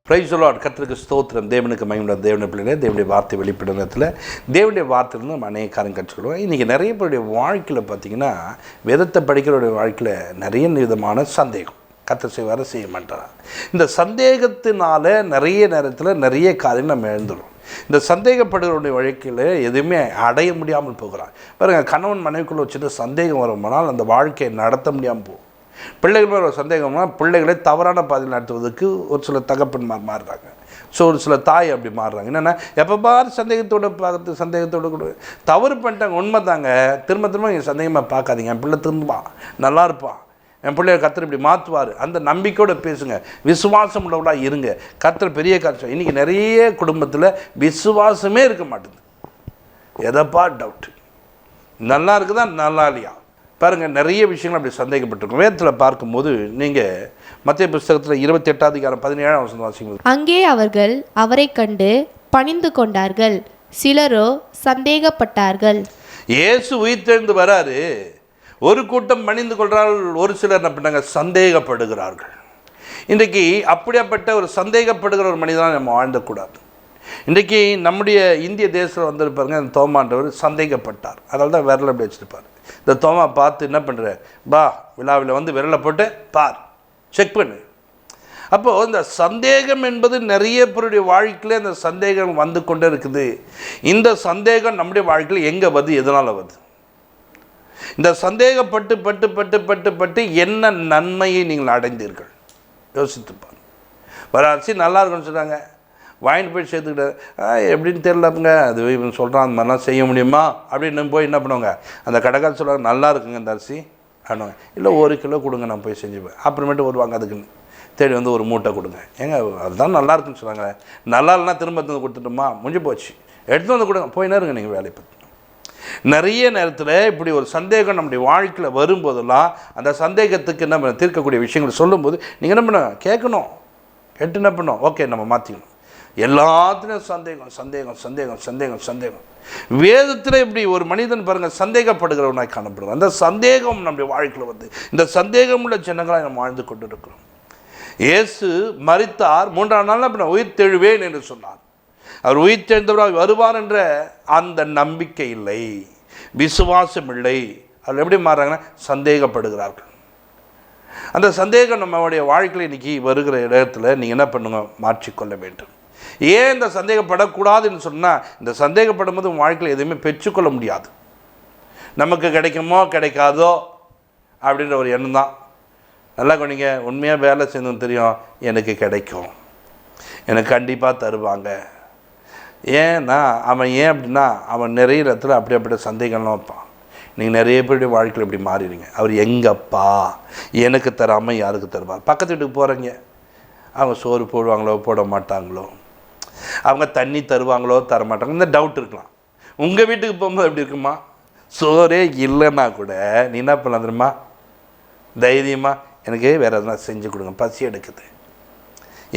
Praise the Lord. கர்த்தருக்கு ஸ்தோத்திரம். தேவனுக்கு மகிமை. தேவனுடைய பிள்ளைகளே, தேவனுடைய வார்த்தை வெளிப்படும் நேரத்தில் தேவனுடைய வார்த்தையிலிருந்து நம்ம அநேக காரியம் கற்றுக்கொள்வோம். இன்றைக்கி நிறைய பேருடைய வாழ்க்கையில் பார்த்திங்கன்னா, வேதத்தை படிக்கிறவருடைய வாழ்க்கையில் நிறைய விதமான சந்தேகம். கர்த்தர் செய்வார செய்ய மாட்டார். இந்த சந்தேகத்தினால நிறைய நேரத்தில் நிறைய காரியம் நம்ம எழுந்துடும். இந்த சந்தேகப்படுகிறவருடைய வாழ்க்கையில் எதுவுமே அடைய முடியாமல் போகிறான். பாருங்கள், கணவன் மனைவிக்குள்ளே வச்சுட்டு சந்தேகம் வருமானால் அந்த வாழ்க்கையை நடத்த முடியாமல் போகும். பிள்ளைகள் மேலே ஒரு சந்தேகம்னா பிள்ளைகளை தவறான பாதையில் நடத்துவதற்கு ஒரு சில தகப்பன்மார் மாறுறாங்க. ஸோ ஒரு சில தாய் அப்படி மாறுறாங்க. என்னென்னா எப்போ பாரு சந்தேகத்தோடு பார்த்து சந்தேகத்தோடு கூட தவறு பண்ணிட்டாங்க. உண்மை தாங்க. திரும்ப திரும்ப நீங்கள் சந்தேகமாக பார்க்காதீங்க. என் பிள்ளை திரும்புவான், நல்லா இருப்பான், என் பிள்ளைய கர்த்தர் இப்படி மாற்றுவார், அந்த நம்பிக்கையோடு பேசுங்க. விசுவாசம் உள்ளவளாக இருங்க. கர்த்தர் பெரிய காட்சி. இன்றைக்கி நிறைய குடும்பத்தில் விசுவாசமே இருக்க மாட்டேங்குது. எதப்பா டவுட்டு, நல்லா இருக்குதா நல்லா இல்லையா? பாருங்கள், நிறைய விஷயங்கள் அப்படி சந்தேகப்பட்டிருக்கும். வேதத்தில் பார்க்கும்போது நீங்கள் மத்திய புஸ்தகத்தில் 28:17 வாசிக்கும். அங்கே அவர்கள் அவரை கண்டு பணிந்து கொண்டார்கள், சிலரோ சந்தேகப்பட்டார்கள். இயேசு உயிர்த்தெழுந்து வராரு, ஒரு கூட்டம் பணிந்து கொள்கிறார்கள், ஒரு சிலர் என்ன பண்ணாங்க, சந்தேகப்படுகிறார்கள். இன்றைக்கு அப்படியாப்பட்ட ஒரு சந்தேகப்படுகிற ஒரு மனிதனாக நம்ம வாழ்ந்தக்கூடாது. இன்றைக்கி நம்முடைய இந்திய தேசத்தில் வந்திருப்பாருங்க, அந்த தோமான்றவர் சந்தேகப்பட்டார். அதனால தான் விரலை அப்படி வச்சுருப்பார். இந்த தோமா பார்த்து என்ன பண்ணுற, பா விழாவில் வந்து விரலை போட்டு பார், செக் பண்ணு. அப்போது இந்த சந்தேகம் என்பது நிறைய பேருடைய வாழ்க்கையில் இந்த சந்தேகம் வந்து கொண்டே இருக்குது. இந்த சந்தேகம் நம்முடைய வாழ்க்கையில் எங்கே வருது, எதனால் வருது? இந்த சந்தேகப்பட்டு பட்டு பட்டு பட்டு பட்டு என்ன நன்மையை நீங்கள் அடைந்தீர்கள் யோசித்துப்பாங்க. வர அரிசி நல்லா இருக்குன்னு சொல்கிறாங்க, வாங்கிட்டு போய் சேர்த்துக்கிட்டார். எப்படின்னு தெரியலங்க, அது இவன் சொல்கிறான், அந்த மாதிரிலாம் செய்ய முடியுமா அப்படின்னு போய் என்ன பண்ணுவாங்க, அந்த கடைக்காரர் சொல்லுவாங்க, நல்லா இருக்குங்க இந்த அரிசி ஆனுவாங்க. இல்லை 1 கிலோ கொடுங்க, நான் போய் செஞ்சுப்பேன். அப்புறமேட்டு வருவாங்க, அதுக்குன்னு தேடி வந்து ஒரு மூட்டை கொடுங்க. ஏங்க அதுதான் நல்லா இருக்குன்னு சொல்கிறாங்க, நல்லா இல்லைனா திரும்ப எடுத்து கொடுத்துட்டோமா, முடிஞ்சு போச்சு, எடுத்து வந்து கொடுங்க, போய் நேருங்க நீங்கள் வேலையை பற்றி. நிறைய நேரத்தில் இப்படி ஒரு சந்தேகம் நம்முடைய வாழ்க்கையில் வரும்போதெல்லாம் அந்த சந்தேகத்துக்கு என்ன பண்ண தீர்க்கக்கூடிய விஷயங்கள் சொல்லும்போது நீங்கள் என்ன பண்ண கேட்கணும், கேட்டு என்ன பண்ணோம், ஓகே நம்ம மாற்றிக்கணும். எல்லாத்துலேயும் சந்தேகம் சந்தேகம் சந்தேகம் சந்தேகம் சந்தேகம். வேதத்தில் இப்படி ஒரு மனிதன் பாருங்கள் சந்தேகப்படுகிறவனாக காணப்படுகிறான். அந்த சந்தேகம் நம்முடைய வாழ்க்கையில் வந்து இந்த சந்தேகம் உள்ள ஜனங்களாக நம்ம வாழ்ந்து கொண்டு இருக்கிறோம். இயேசு மரித்தார், 3ஆம் நாள் அப்படின்னா உயிர் தெழுவேன் என்று சொன்னார். அவர் உயிர் தெழுந்தவராக வருவார் என்ற அந்த நம்பிக்கை இல்லை, விசுவாசம் இல்லை. அதில் எப்படி மாறுறாங்கன்னா சந்தேகப்படுகிறார்கள். அந்த சந்தேகம் நம்மளுடைய வாழ்க்கையில் இன்றைக்கி வருகிற இடத்துல நீங்கள் என்ன பண்ணுங்க, மாற்றிக்கொள்ள வேண்டும். ஏன் இந்த சந்தேகப்படக்கூடாதுன்னு சொன்னால், இந்த சந்தேகப்படும் போது உங்கள் வாழ்க்கையில் எதுவுமே பெற்றுக்கொள்ள முடியாது. நமக்கு கிடைக்குமோ கிடைக்காதோ அப்படின்ற ஒரு எண்ணம் தான். நல்லா கொண்டீங்க, உண்மையாக வேலை செய்யணும்னு தெரியும், எனக்கு கிடைக்கும், எனக்கு கண்டிப்பாக தருவாங்க. ஏன்னா அவன் ஏன் அப்படின்னா அவன் நிறைய இடத்துல அப்படி அப்படியே சந்தேகம்லாம் வைப்பான். நீங்கள் நிறைய பேருடைய வாழ்க்கையில் இப்படி மாறிடுங்க. அவர் எங்கப்பா, எனக்கு தராமல் யாருக்கு தருவார்? பக்கத்து வீட்டுக்கு போகிறீங்க, அவங்க சோறு போடுவாங்களோ போட மாட்டாங்களோ, அவங்க தண்ணி தருவாங்களோ தர மாட்டாங்க, இந்த டவுட் இருக்கலாம். உங்கள் வீட்டுக்கு போகும்போது எப்படி இருக்குமா, சோறே இல்லைன்னா கூட நீ என்ன பண்ணலாம் தெரியுமா, தைரியமாக எனக்கு வேறு எதனா செஞ்சு கொடுங்க, பசி எடுக்குது,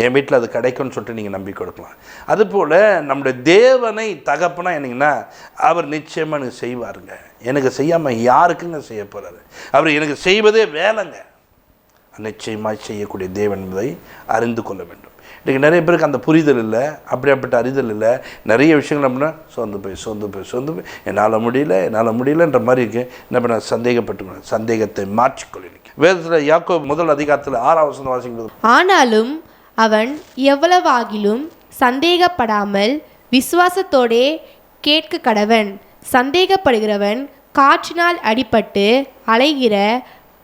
என் வீட்டில் அது கிடைக்கும்னு சொல்லிட்டு நீங்கள் நம்பி கொடுக்கலாம். அதுபோல் நம்முடைய தேவனை தகப்பனா என்னங்கன்னா அவர் நிச்சயமாக எனக்கு செய்வாருங்க. எனக்கு செய்யாமல் யாருக்குங்க செய்ய போகிறாரு? அவர் எனக்கு செய்வதே வேலைங்க. நிச்சயமாக செய்யக்கூடிய தேவன் என்பதை அறிந்து கொள்ள வேண்டும். இன்றைக்கி நிறைய பேருக்கு அந்த புரிதல் இல்லை, அப்படியாப்பட்ட அறிதல் இல்லை. நிறைய விஷயங்கள் அப்படின்னா சோர்ந்து போய் என்னால் முடியலன்ற மாதிரி இருக்கு. என்ன பண்ண சந்தேகப்பட்டு சந்தேகத்தை மாற்றிக்கொள்ள. வேதத்தில் யாக்கோபு 1 அதிகாரத்தில் 6ஆம் வசனம் வாசிக்கும்போது, ஆனாலும் அவன் எவ்வளவாகிலும் சந்தேகப்படாமல் விசுவாசத்தோடே கேட்க கடவன். சந்தேகப்படுகிறவன் காற்றினால் அடிபட்டு அலைகிற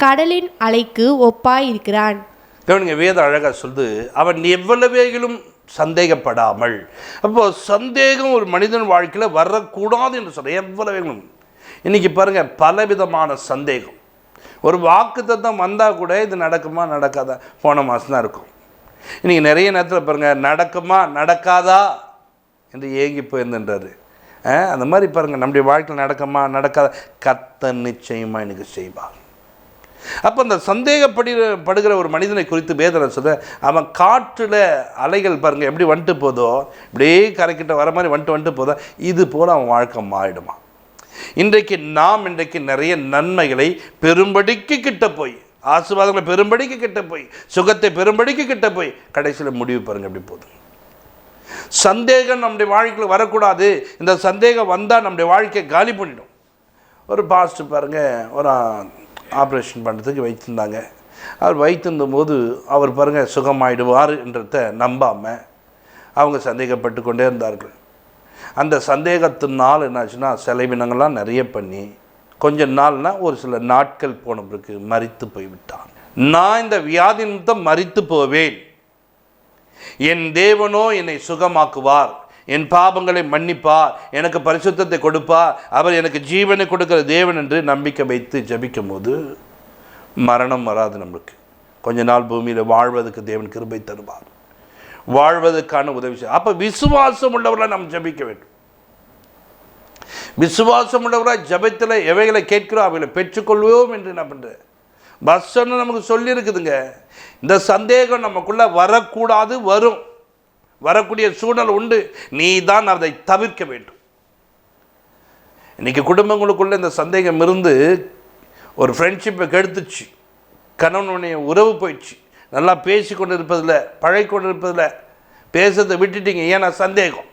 கடலின் அலைக்கு ஒப்பாயிருக்கிறான். கவனிங்க, வேதம் அழகாக சொல்லுது, அவன் எவ்வளவேகிலும் சந்தேகப்படாமல். அப்போது சந்தேகம் ஒரு மனிதன் வாழ்க்கையில் வரக்கூடாது என்று சொல்ல. எவ்வளவேகிலும் இன்றைக்கி பாருங்கள், பலவிதமான சந்தேகம். ஒரு வாக்குத்தத்தம் வந்தால் கூட இது நடக்குமா நடக்காதா, போன மாதம் தான் இருக்கும். இன்றைக்கி நிறைய நேரத்தில் பாருங்கள், நடக்குமா நடக்காதா என்று ஏங்கி போயிருந்துன்றாரு. அந்த மாதிரி பாருங்கள், நம்முடைய வாழ்க்கையில் நடக்குமா நடக்காதா, கர்த்தர் நிச்சயமாக எனக்கு செய்வார். அப்போ அந்த சந்தேகப்படுகிற ஒரு மனிதனை குறித்து வேதனை சொல்ல, அவன் காற்றில் அலைகள் பாருங்கள் எப்படி வந்துட்டு போதோ, இப்படியே கரைக்கிட்ட வர மாதிரி வந்துட்டு போதோ, இது போல் அவன் வாழ்க்கை மாறிடுமா. இன்றைக்கு நிறைய நன்மைகளை பெரும்படிக்கு கிட்ட போய் ஆசீர்வாதங்களை பெரும்படிக்கு கிட்ட போய், சுகத்தை பெரும்படிக்கு கிட்ட போய், கடைசியில் முடிவு பாருங்க எப்படி போகுது. சந்தேகம் நம்முடைய வாழ்க்கையில் வரக்கூடாது. இந்த சந்தேகம் வந்தால் நம்முடைய வாழ்க்கையை காலி பண்ணிடும். ஒரு பாஸ்ட் பாருங்கள், ஒரு ஆப்ரேஷன் பண்ணுறதுக்கு வைத்திருந்தாங்க. அவர் வைத்திருந்த போது அவர் பாருங்கள் சுகமாயிடுவார் என்றத நம்பாமல் அவங்க சந்தேகப்பட்டு கொண்டே இருந்தார்கள். அந்த சந்தேகத்தினால் என்னாச்சுன்னா செலவினங்கள்லாம் நிறைய பண்ணி கொஞ்ச நாள்னா ஒரு சில நாட்கள் போன பிறகு மரித்து போய்விட்டான். நான் இந்த வியாதி நிமித்தம் மரித்து போவேன், என் தேவனோ என்னை சுகமாக்குவார், என் பாவங்களை மன்னிப்பார், எனக்கு பரிசுத்தத்தை கொடுப்பார், அவர் எனக்கு ஜீவனை கொடுக்கிற தேவன் என்று நம்பிக்கை வைத்து ஜபிக்கும் போது மரணம் வராது. நம்மளுக்கு கொஞ்ச நாள் பூமியில் வாழ்வதற்கு தேவன் கிருபை தருவார், வாழ்வதற்கான உதவி செய்ய. அப்போ விசுவாசம் உள்ளவர்களாக நாம் ஜபிக்க வேண்டும். விசுவாசம் உள்ளவர்களாக ஜபத்தில் எவைகளை கேட்கிறோம் அவைகளை பெற்றுக்கொள்வோம் என்று என்ன பண்ணுற பஸ்ஸன்னு நமக்கு சொல்லியிருக்குதுங்க. இந்த சந்தேகம் நமக்குள்ளே வரக்கூடாது, வரும், வரக்கூடிய சூழல் உண்டு. நீ தான் அதை தவிர்க்க வேண்டும். இன்றைக்கி குடும்பங்களுக்குள்ளே இந்த சந்தேகம் இருந்து ஒரு ஃப்ரெண்ட்ஷிப்பை கெடுத்துச்சு, கணவனுடைய உறவு போயிடுச்சு, நல்லா பேசி கொண்டு இருப்பதில்லை, பழகி கொண்டு இருப்பதில்லை, பேசுறதை விட்டுட்டீங்க. ஏன்னா சந்தேகம்.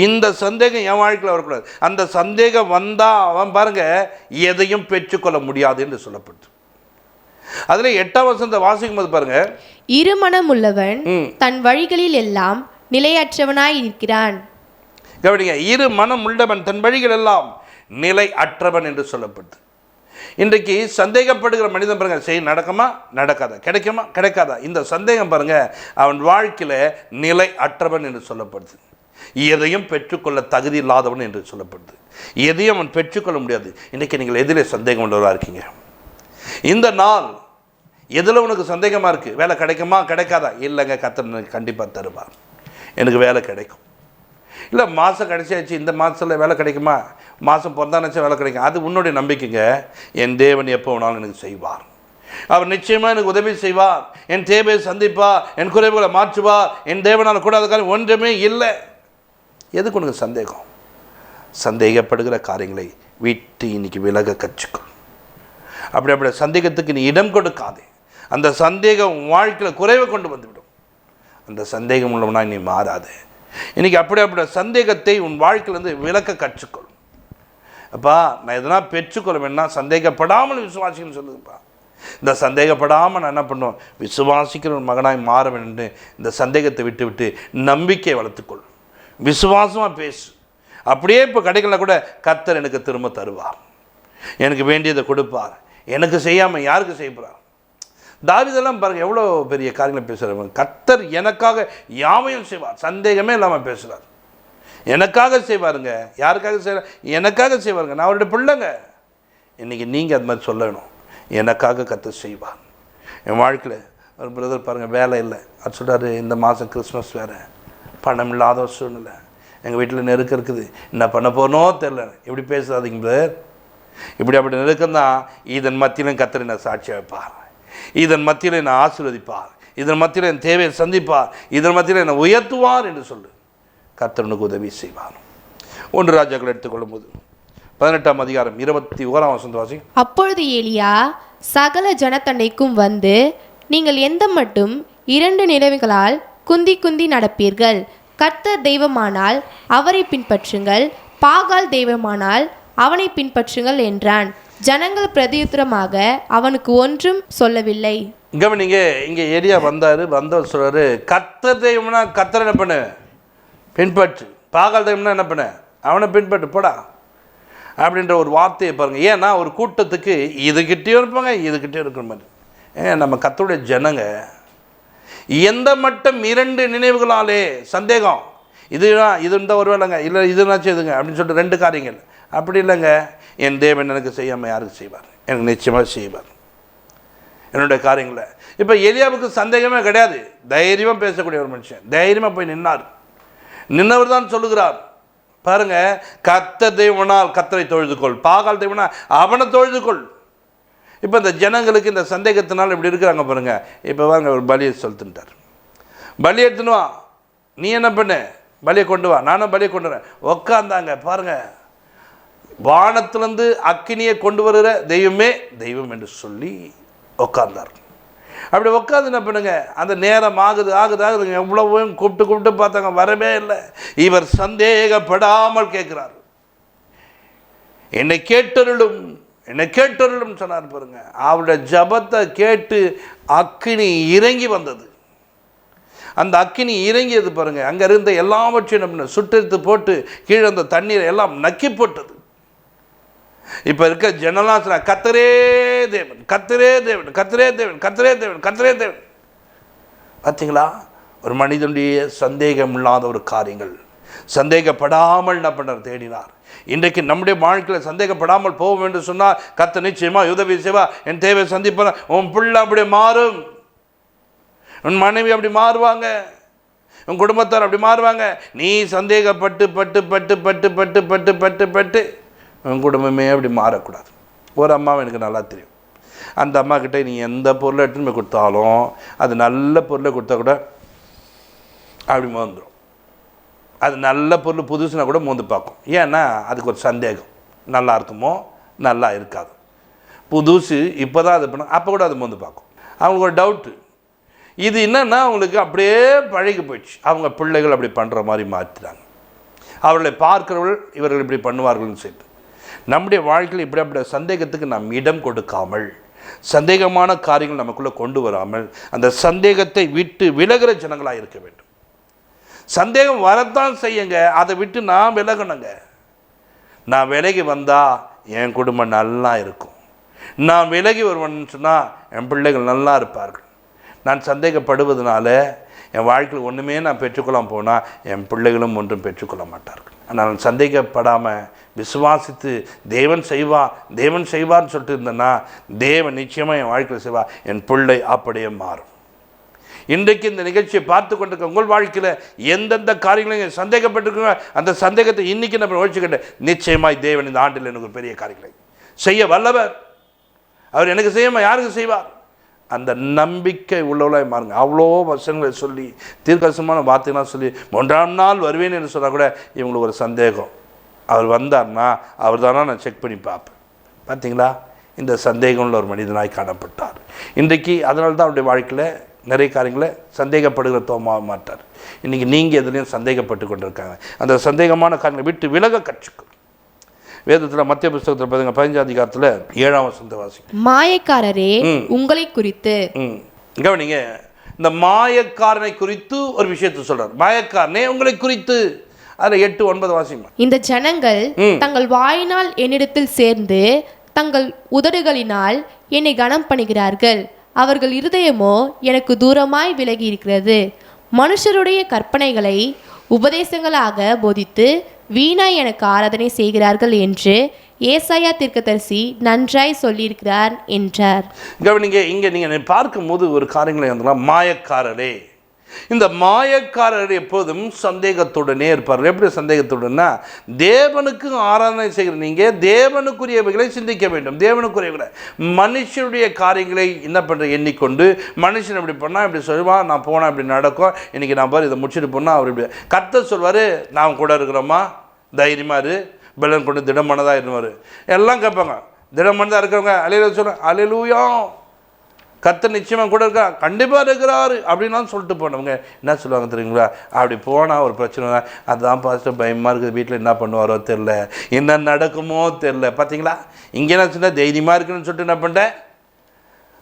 இந்த சந்தேகம் என் வாழ்க்கையில் வரக்கூடாது. அந்த சந்தேகம் வந்தால் அவன் பாருங்கள் எதையும் பெற்றுக்கொள்ள முடியாது என்று சொல்லப்பட்டு. அதில் 8ஆம் வசனத்தை வாசிக்கும் போது பாருங்க, இருமனம் உள்ளவன் தன் வழிகளில் எல்லாம் நிலையற்றவனாய் இருக்கிறான். கவனிங்க, இரு மனம் உள்ளவன் தன் வழிகள் எல்லாம் நிலை அற்றவன் என்று சொல்லப்பட்டு. இன்றைக்கு சந்தேகப்படுகிற மனிதன் பாருங்க, செய் நடக்குமா நடக்காதா, கிடைக்குமா கிடைக்காதா, இந்த சந்தேகம் பாருங்க அவன் வாழ்க்கையில் நிலை அற்றவன் என்று சொல்லப்படுது. எதையும் பெற்றுக்கொள்ள தகுதி இல்லாதவன் என்று சொல்லப்படுது. எதையும் அவன் பெற்றுக்கொள்ள முடியாது. இன்றைக்கி நீங்கள் எதிலே சந்தேகம் உள்ளவராக இருக்கீங்க? இந்த நாள் எதில் உனக்கு சந்தேகமாக இருக்குது? வேலை கிடைக்குமா கிடைக்காதா? இல்லைங்க, கர்த்தர் கண்டிப்பாக தருவார், எனக்கு வேலை கிடைக்கும். இல்லை மாதம் கிடைச்சாச்சு, இந்த மாதத்தில் வேலை கிடைக்குமா, மாதம் பிறந்தானச்சா வேலை கிடைக்கும். அது உன்னுடைய நம்பிக்கைங்க. என் தேவன் எப்போ வேணாலும் எனக்கு செய்வார், அவர் நிச்சயமாக எனக்கு உதவி செய்வார், என் தேவையை சந்திப்பார், என் குறைவுகளை மாற்றுவார். என் தேவனால் கூடாத காரியம் ஒன்றுமே இல்லை. எதுக்கு உனக்கு சந்தேகம்? சந்தேகப்படுகிற காரியங்களை விட்டு இன்னைக்கு விலக கற்றுக்கொள். அப்படி சந்தேகத்துக்கு நீ இடம் கொடுக்காதே. அந்த சந்தேகம் வாழ்க்கையில் குறைவை கொண்டு வந்துவிடும். அந்த சந்தேகம் உள்ளவனா நீ மாறாது. இன்றைக்கி அப்படி சந்தேகத்தை உன் வாழ்க்கையிலேருந்து விலக்க கற்றுக்கொள். அப்பா நான் எதனா பெற்றுக்கொள்ள வேணா சந்தேகப்படாமல் விசுவாசிக்கணும்னு சொல்லுதுப்பா. இந்த சந்தேகப்படாமல் நான் என்ன பண்ணுவோம், விசுவாசிக்கிற ஒரு மகனாய் மாற வேண்டும். இந்த சந்தேகத்தை விட்டு விட்டு நம்பிக்கையை வளர்த்துக்கொள், விசுவாசமாக பேசு. அப்படியே இப்போ கிடைக்கல கூட கர்த்தர் எனக்கு திரும்ப தருவார், எனக்கு வேண்டியதை கொடுப்பார். எனக்கு செய்யாமல் யாருக்கு செய்ய போகிறார்? தாவீதெல்லாம் பாருங்கள் எவ்வளோ பெரிய காரியங்களை பேசுகிறவங்க. கர்த்தர் எனக்காக யாவையும் செய்வார், சந்தேகமே இல்லாமல் பேசுகிறார். எனக்காக செய்வாருங்க. யாருக்காக செய்வார்? எனக்காக செய்வாருங்க. நான் அவருடைய பிள்ளைங்க. இன்றைக்கி நீங்கள் அது மாதிரி சொல்லணும், எனக்காக கர்த்தர் செய்வார். என் வாழ்க்கையில் ஒரு பிரதர் பாருங்கள் வேலை இல்லை, அது சொல்கிறாரு இந்த மாதம் கிறிஸ்மஸ் வேறு, பணம் இல்லாத ஒரு சூழ்நிலை, எங்கள் வீட்டில் நெருக்கம் இருக்குது, என்ன பண்ண போனோ தெரில. இப்படி பேசாதீங்க பிரதர். அப்படி நெருக்கம் தான். இதன் மத்தியிலும் கர்த்தர் என்னை சாட்சியாக வைப்பார், இதன் மத்தியில் என்னை ஆசீர்வதிப்பார், இதன் மத்தியில் என் தேவையை சந்திப்பார், இதன் மத்தியில் என்னை உயர்த்துவார் என்று சொல்லு. கர்த்தருக்கு உதவி செய்வார். 1 ராஜாக்கள் எடுத்துக்கொள்ளும் போது 18ஆம் அதிகாரம் 21ஆம் வசனம் வாசி. அப்பொழுது ஏலியா சகல ஜனத்தண்டைக்கும் வந்து, நீங்கள் எந்த மட்டும் 2 நினைவுகளால் குந்தி குந்தி நடப்பீர்கள்? கர்த்தர் தெய்வமானால் அவரை பின்பற்றுங்கள், பாகால் தெய்வமானால் அவனை பின்பற்றுங்கள் என்றான். ஜனங்கள் பிரதியுத்தரமாக அவனுக்கு ஒன்றும் சொல்லவில்லை. கவனிங்க, இங்கே ஏலியா வந்தவர் சொல்றாரு, கர்த்தர் தெய்வம்னா கர்த்தர் என்ன பண்ணு பின்பற்று, பாகால் தெய்வம்னா என்ன பண்ண அவனை பின்பற்று போடா அப்படின்ற ஒரு வார்த்தையை பாருங்க. ஏன்னா ஒரு கூட்டத்துக்கு இதுகிட்டேயும் இருப்பாங்க, இதுகிட்டேயும் இருக்கிற மாதிரி. நம்ம கர்த்தருடைய ஜனங்க எந்த மட்டும் 2 நினைவுகளாலே சந்தேகம், இது இருந்தால் ஒரு வேலைங்க, இல்லை இதுனாச்சும் எதுங்க அப்படின்னு சொல்லிட்டு 2 காரியங்கள். அப்படி இல்லைங்க, என் தேவன் எனக்கு செய்யாமல் யாருக்கு செய்வார்? எனக்கு நிச்சயமாக செய்வார் என்னுடைய காரியங்களை. இப்போ எலியாவுக்கு சந்தேகமே கிடையாது, தைரியமாக பேசக்கூடிய ஒரு மனுஷன். தைரியமாக போய் நின்னவர் தான் சொல்லுகிறார் பாருங்க, கர்த்தர் தெய்வனால் கர்த்தரை தொழுதுகொள், பாகால் தெய்வனா அவனை தொழுதுகொள். இப்போ இந்த ஜனங்களுக்கு இந்த சந்தேகத்தினால் இப்படி இருக்கிறாங்க பாருங்க. இப்போ வாங்க ஒரு பலியை சொல்லிட்டுட்டார், பலி எடுத்துன்னு வா, நீ என்ன பண்ணு பலியை கொண்டு வா, நானும் பலியை கொண்டு வரேன். உக்காந்தாங்க பாருங்க, வானத்திலிருந்து அக்கினியை கொண்டு வருகிற தெய்வமே தெய்வம் என்று சொல்லி உட்கார்ந்தார். அப்படி உட்காந்து என்ன பண்ணுங்க, அந்த நேரம் ஆகுதுங்க, எவ்வளவும் கூப்பிட்டு பார்த்தாங்க, வரவே இல்லை. இவர் சந்தேகப்படாமல் கேட்கிறார், என்னை கேட்டருளும் சொன்னார் பாருங்க. அவருடைய ஜபத்தை கேட்டு அக்கினி இறங்கி வந்தது. அந்த அக்கினி இறங்கியது பாருங்க, அங்க இருந்த எல்லாவற்றையும் சுட்டெடுத்து போட்டு கீழே அந்த தண்ணீரை எல்லாம் நக்கி போட்டது. இப்ப இருக்க ஜனலாம் சொன்ன, கர்த்தரே தேவன், கர்த்தரே தேவன், கர்த்தரே தேவன், கர்த்தரே தேவன், கர்த்தரே தேவன். பார்த்தீங்களா, ஒரு மனிதனுடைய சந்தேகம் இல்லாத ஒரு காரியங்கள், சந்தேகப்படாமல் என்ன பண்ணார், தேடினார். இன்றைக்கு நம்முடைய வாழ்க்கையில் சந்தேகப்படாமல் போவோம் என்று சொன்னால் கர்த்தர் நிச்சயமா உதவி செய்வா. என் தேவை சந்திப்பார். உன் பிள்ளை அப்படி மாறும், உன் மனைவி அப்படி மாறுவாங்க, உன் குடும்பத்தார் அப்படி மாறுவாங்க. நீ சந்தேகப்பட்டு பட்டு பட்டு பட்டு பட்டு பட்டு பட்டு பட்டு உன் குடும்பமே அப்படி மாறக்கூடாது. ஒரு அம்மாவை எனக்கு நல்லா தெரியும். அந்த அம்மா கிட்டே நீ எந்த பொருளை எடுத்துன்னு போய் கொடுத்தாலும், அது நல்ல பொருளை கொடுத்தா கூட அப்படி மோந்துடும். அது நல்ல பொருள் புதுசுனா கூட மோந்து பார்க்கும். ஏன்னா அதுக்கு ஒரு சந்தேகம், நல்லா இருக்குமோ நல்லா இருக்காது. புதுசு இப்போ தான் அது பண்ண, அப்போ கூட அது மோந்து பார்க்கும். அவங்களுக்கு ஒரு டவுட்டு. இது என்னன்னா அவங்களுக்கு அப்படியே பழகி போயிடுச்சு. அவங்க பிள்ளைகள் அப்படி பண்ணுற மாதிரி மாற்றிட்டாங்க. அவர்களை பார்க்கிறவர்கள் இவர்கள் இப்படி பண்ணுவார்கள்னு சொல்லிட்டு நம்முடைய வாழ்க்கையில் இப்படி அப்படி சந்தேகத்துக்கு நாம் இடம் கொடுக்காமல், சந்தேகமான காரியங்கள் நமக்குள்ளே கொண்டு வராமல், அந்த சந்தேகத்தை விட்டு விலகிற ஜனங்களாக இருக்க வேண்டும். சந்தேகம் வரத்தான் செய்யுங்க, அதை விட்டு நான் விலகணுங்க. நான் விலகி வந்தால் என் குடும்பம் நல்லா இருக்கும். நான் விலகி வருவேன்னு சொன்னால் என் பிள்ளைகள் நல்லா இருப்பார்கள். நான் சந்தேகப்படுவதனால என் வாழ்க்கையில் ஒன்றுமே நான் பெற்றுக்கொள்ளாமல் போனால் என் பிள்ளைகளும் ஒன்றும் பெற்றுக்கொள்ள மாட்டார்கள். ஆனால் சந்தேகப்படாமல் விசுவாசித்து தேவன் செய்வார்னு சொல்லிட்டு இருந்தேன்னா தேவன் நிச்சயமாக என் வாழ்க்கையில் செய்வார். என் பிள்ளை அப்படியே மாறும். இன்றைக்கு இந்த நிகழ்ச்சியை பார்த்து கொண்டிருக்க உங்கள் வாழ்க்கையில் எந்தெந்த காரியங்களையும் சந்தேகப்பட்டிருக்கீங்க, அந்த சந்தேகத்தை இன்றைக்கி நம்ம ஒழிச்சுக்கிட்டேன். நிச்சயமாய் தேவன் இந்த ஆண்டில் எனக்கு ஒரு பெரிய காரியங்களை செய்ய வல்லவர். அவர் எனக்கு செய்யாமல் யாருக்கு செய்வார்? அந்த நம்பிக்கை உள்ளவளாய் மாறுங்க. அவ்வளோ வசனங்களை சொல்லி தீர்க்கதரிசனமான வார்த்தைகளாக சொல்லி 3ஆம் நாள் வருவேன் என்று சொன்னால் கூட இவங்களுக்கு ஒரு சந்தேகம். அவர் வந்தார்னா அவர் தானா நான் செக் பண்ணி பார்ப்பேன். பார்த்தீங்களா, இந்த சந்தேகம் உள்ள ஒரு மனிதனாய் காணப்பட்டார். இன்றைக்கு அதனால தான் அவருடைய வாழ்க்கையில் நிறைய காரியங்களை சந்தேகப்படுகிற தோமாக மாட்டார். இன்றைக்கி நீங்கள் எதுலேயும் சந்தேகப்பட்டு கொண்டிருக்காங்க. அந்த சந்தேகமான காரியங்களை விட்டு விலக கற்றுக்கும். வேதத்தில் மத்திய புஸ்தகத்தில் பாருங்க 15ஆம் அதிகாரத்தில் 7ஆம் வசனத்தை வாசிங்க. மாயக்காரரே உங்களை குறித்து. கவனிங்க, இந்த மாயக்காரனை குறித்து ஒரு விஷயத்தை சொல்றார். மாயக்காரனே உங்களை குறித்து. அதில் 8-9 வாசிங்க. இந்த ஜனங்கள் தங்கள் வாயினால் என்னிடத்தில் சேர்ந்து தங்கள் உதடுகளினால் என்னை கனம் பண்ணுகிறார்கள். அவர்கள் இருதயமோ எனக்கு தூரமாய் விலகி இருக்கிறது. மனுஷருடைய கற்பனைகளை உபதேசங்களாக போதித்து வீணாய் எனக்கு ஆராதனை செய்கிறார்கள் என்று ஏசாயா தீர்க்கதரிசி நன்றாய் சொல்லியிருக்கிறார் என்றார். கவனிங்க, இங்கே நீங்கள் பார்க்கும்போது ஒரு காரியங்களை வந்துடலாம். மாயக்காரரே, இந்த மாயக்காரர் எப்போதும் சந்தேகத்துடனே இருப்பார். எப்படி சந்தேகத்துடனா, தேவனுக்கு ஆராதனை செய்கிற நீங்கள் தேவனுக்குரியவைகளை சிந்திக்க வேண்டும். தேவனுக்குரியவைகளை, மனுஷனுடைய காரியங்களை என்ன பண்ணுற எண்ணிக்கொண்டு, மனுஷன் இப்படி பண்ணால் இப்படி சொல்லுவான், நான் போனால் இப்படி நடக்கும், இன்றைக்கி நான் பாரு இதை முடிச்சுட்டு போனால் அவர் இப்படி. கர்த்தர் சொல்வார், நான் கூட இருக்கிறோமா, தைரியமாக இரு, பலன் கொண்டு திடமானதாக இருவார். எல்லாம் கேட்பாங்க. திடமானதாக இருக்கிறவங்க அலையில சொல்கிறேன், அலையிலூயா கர்த்தர் நிச்சயமாக கூட இருக்கா, கண்டிப்பாக இருக்கிறாரு அப்படின்லாம் சொல்லிட்டு போனவங்க என்ன சொல்லுவாங்க தெரியுங்களா? அப்படி போனால் ஒரு பிரச்சனை தான், அதுதான் பாஸ்டர் பயமாக இருக்குது, வீட்டில் என்ன பண்ணுவாரோ தெரில, என்ன நடக்குமோ தெரில. பார்த்தீங்களா, இங்கே என்ன சொன்னால் தைரியமாக இருக்குன்னு சொல்லிட்டு என்ன பண்ணுறேன்,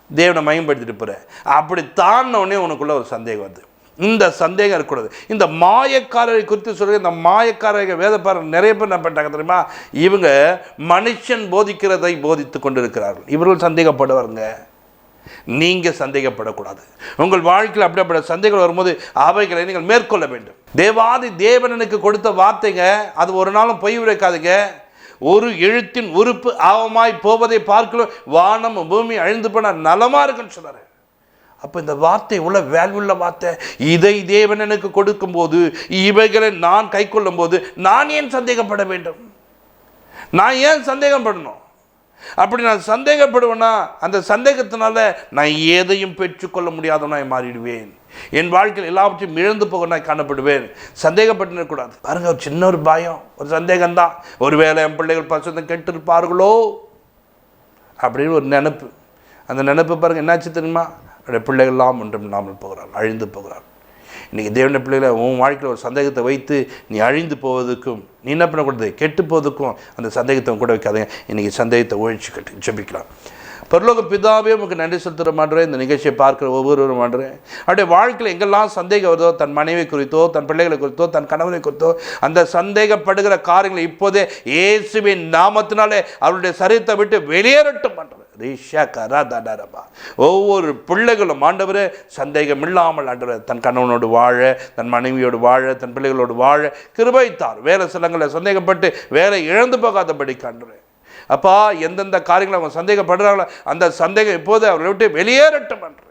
தேவனை மயம்படுத்திட்டு போகிறேன். அப்படி தாண்டினோடனே உனக்குள்ள ஒரு சந்தேகம் வந்து, இந்த சந்தேகம் இருக்கக்கூடாது. இந்த மாயக்காரரை குறித்து சொல்கிற இந்த மாயக்காரர்கள் வேதப்பாரர் நிறைய பேர் என்ன பண்ணிட்டாங்க தெரியுமா? இவங்க மனுஷன் போதிக்கிறதை போதித்து கொண்டு இருக்கிறார்கள். இவர்கள் சந்தேகப்படுவாருங்க. நீங்கள் சந்தேகப்படக்கூடாது. உங்கள் வாழ்க்கையில் அப்படிப்பட்ட சந்தேகங்கள் வரும்போது அவைகளை நீங்கள் மேற்கொள்ள வேண்டும். தேவாதி தேவனுக்கு கொடுத்த வார்த்தைங்க, அது ஒரு நாளும் பொய் உரைக்காதுங்க. ஒரு எழுத்தின் உறுப்பு ஆவமாய் போவதை பார்க்கலாம், வானம் பூமி அழிந்து போன நலமாக இருக்குன்னு சொன்னார். அப்போ இந்த வார்த்தை உள்ள வேல்வுள்ள வார்த்தை, இதை தேவன் எனக்கு கொடுக்கும்போது, இவைகளை நான் கை கொள்ளும் போது நான் ஏன் சந்தேகப்பட வேண்டும்? நான் ஏன் சந்தேகப்படணும்? அப்படி நான் சந்தேகப்படுவேன்னா அந்த சந்தேகத்தினால நான் எதையும் பெற்றுக்கொள்ள முடியாதவனாய் மாறிடுவேன். என் வாழ்க்கையில் எல்லாவற்றையும் இழந்து போகனாய் காணப்படுவேன். சந்தேகப்பட்டு கூடாது. பாருங்க, ஒரு சின்ன ஒரு பயம், ஒரு சந்தேகம்தான். ஒருவேளை என் பிள்ளைகள் பசங்க கெட்டு இருப்பார்களோ அப்படின்னு ஒரு நினைப்பு. அந்த நினைப்பு பாருங்கள் என்னாச்சு தெரியுமா? அவருடைய பிள்ளைகள்லாம் ஒன்றும் இல்லாமல் போகிறாள், அழிந்து போகிறாள். இன்றைக்கி தேவனுடைய பிள்ளைகளை உன் வாழ்க்கையில் ஒரு சந்தேகத்தை வைத்து நீ அழிந்து போவதுக்கும், நீ என்ன பண்ணக்கூடாது, கெட்டு போவதுக்கும் அந்த சந்தேகத்தை கூட வைக்காதீங்க. இன்றைக்கி சந்தேகத்தை ஒழிச்சு கட்டி ஜெபிக்கலாம். பரலோக பிதாவே உங்களுக்கு நன்றி செலுத்துகிற மாட்டேன். இந்த நிகழ்ச்சியை பார்க்குற ஒவ்வொருவரும் மாட்டேன். அவருடைய வாழ்க்கையில் எங்கெல்லாம் சந்தேகம் வருதோ, தன் மனைவி குறித்தோ, தன் பிள்ளைகளை குறித்தோ, தன் கணவனை குறித்தோ, அந்த சந்தேகப்படுகிற காரியங்களை இப்போதே இயேசுவின் நாமத்தினாலே அவருடைய சரீரத்தை விட்டு வெளியேறட்டும் மாட்டேன். ரீஷா கராதரபா. ஒவ்வொரு பிள்ளைகளும் ஆண்டவரே சந்தேகம் இல்லாமல் ஆண்டவரே தன் கணவனோடு வாழ, தன் மனைவியோடு வாழ, தன் பிள்ளைகளோடு வாழ கிருபை தார். வேலை சிலங்களில் சந்தேகப்பட்டு வேலை இழந்து போகாதபடி காண்றேன். அப்பா, எந்தெந்த காரியங்களை அவங்க சந்தேகப்படுறாங்களோ அந்த சந்தேகம் இப்போது அவர்களை விட்டு வெளியேறட்டும் என்று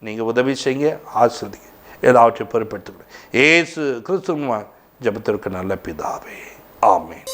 நீங்கள் உதவி செய்யுங்க, ஆசிர்வதிங்க, எல்லாவற்றையும் பொறுப்பெடுத்துக்கிறேன். இயேசு கிறிஸ்துவின் ஜெபத்திற்கு நல்ல பிதாவே, ஆமென்.